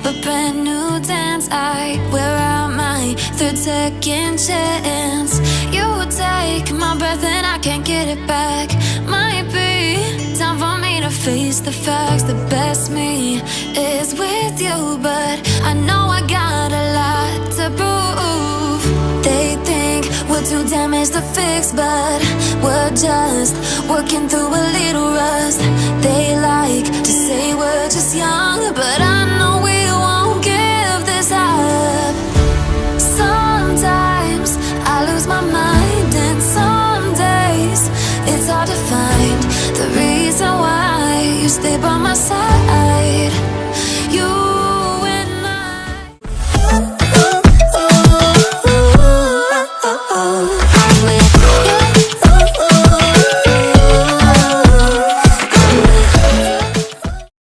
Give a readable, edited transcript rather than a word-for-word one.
a brand new dance. I wear out my third second chance. You take my breath and I can't get it back. Might be time for me to face the facts. The best me is with you, but I know I got a lot to prove. They think we're too damaged to fix, but we're just working through a little rust. They like to say we're just young, but I know we won't give this up. Sometimes I lose my mind, and some days it's hard to find the reason why you stay by my side.